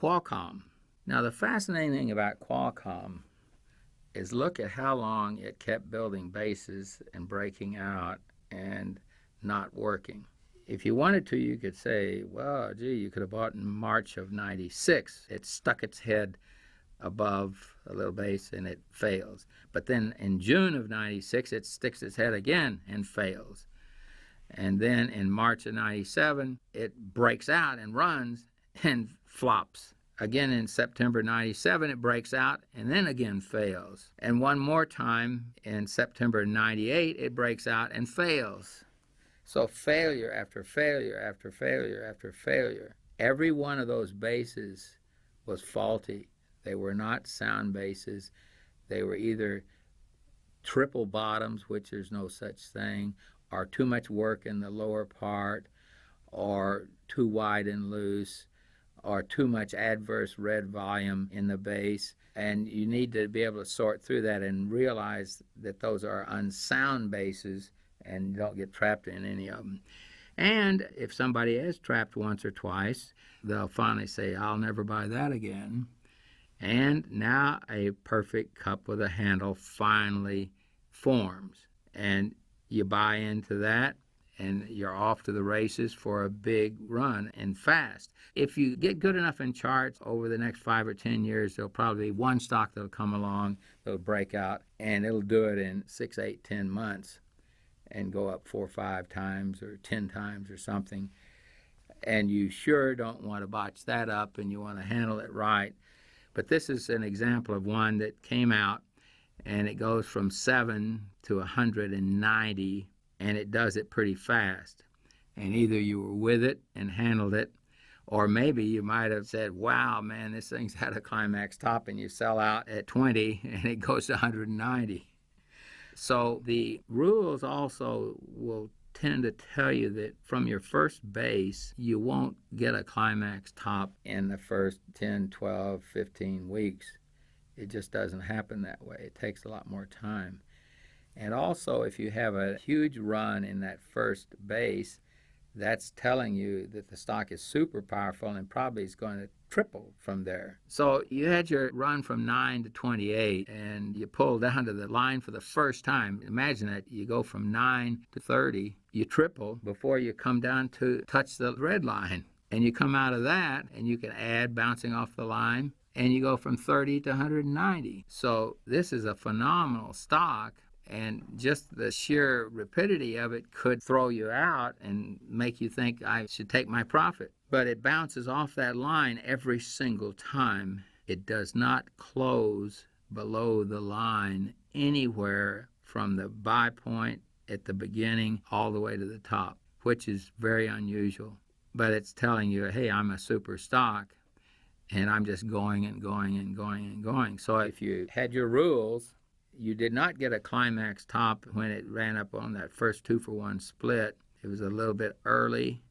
Qualcomm. Now, the fascinating thing about Qualcomm is look at how long it kept building bases and breaking out and not working. If you wanted to, you could say, well, gee, you could have bought in March of 96. It stuck its head above a little base and it fails. But then in June of 96, it sticks its head again and fails. And then in March of 97, it breaks out and runs and flops. Again in September 97, it breaks out and then again fails. And one more time in September 98, it breaks out and fails. So failure after failure after failure after failure. Every one of those bases was faulty. They were not sound bases. They were either triple bottoms, which there's no such thing, or too much work in the lower part, or too wide and loose, or too much adverse red volume in the base. And you need to be able to sort through that and realize that those are unsound bases and you don't get trapped in any of them. And if somebody is trapped once or twice, they'll finally say, I'll never buy that again. And now a perfect cup with a handle finally forms. And you buy into that, and you're off to the races for a big run and fast. If you get good enough in charts over the next 5 or 10 years, there'll probably be one stock that'll come along, that'll break out, and it'll do it in 6, 8, 10 months and go up 4 or 5 times or 10 times or something. And you sure don't want to botch that up, and you want to handle it right. But this is an example of one that came out, and it goes from 7 to 190, and it does it pretty fast. And either you were with it and handled it, or maybe you might have said, wow, man, this thing's had a climax top, and you sell out at 20, and it goes to 190. So the rules also will tend to tell you that from your first base, you won't get a climax top in the first 10, 12, 15 weeks. It just doesn't happen that way. It takes a lot more time. And also, if you have a huge run in that first base, that's telling you that the stock is super powerful and probably is going to triple from there. So you had your run from 9 to 28, and you pull down to the line for the first time. Imagine that you go from 9 to 30, you triple before you come down to touch the red line. And you come out of that, and you can add bouncing off the line, and you go from 30 to 190. So this is a phenomenal stock. And just the sheer rapidity of it could throw you out and make you think I should take my profit. But it bounces off that line every single time. It does not close below the line anywhere from the buy point at the beginning all the way to the top, which is very unusual. But it's telling you, hey, I'm a super stock, and I'm just going and going and going and going. So if you had your rules, you did not get a climax top when it ran up on that first 2-for-1 split. It was a little bit early,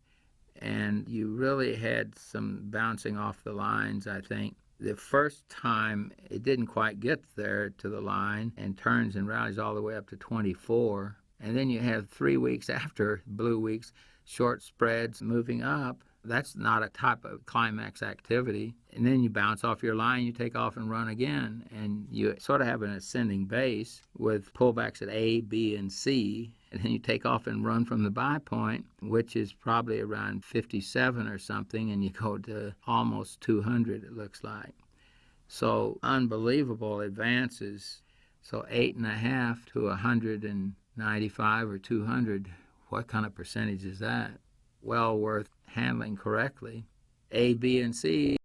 and you really had some bouncing off the lines, I think. The first time, it didn't quite get there to the line and turns and rallies all the way up to 24. And then you have 3 weeks after, blue weeks, short spreads moving up. That's not a type of climax activity. And then you bounce off your line, you take off and run again. And you sort of have an ascending base with pullbacks at A, B, and C. And then you take off and run from the buy point, which is probably around 57 or something, and you go to almost 200, it looks like. So unbelievable advances. So 8.5 to 195 or 200, what kind of percentage is that? Well worth handling correctly. A, B, and C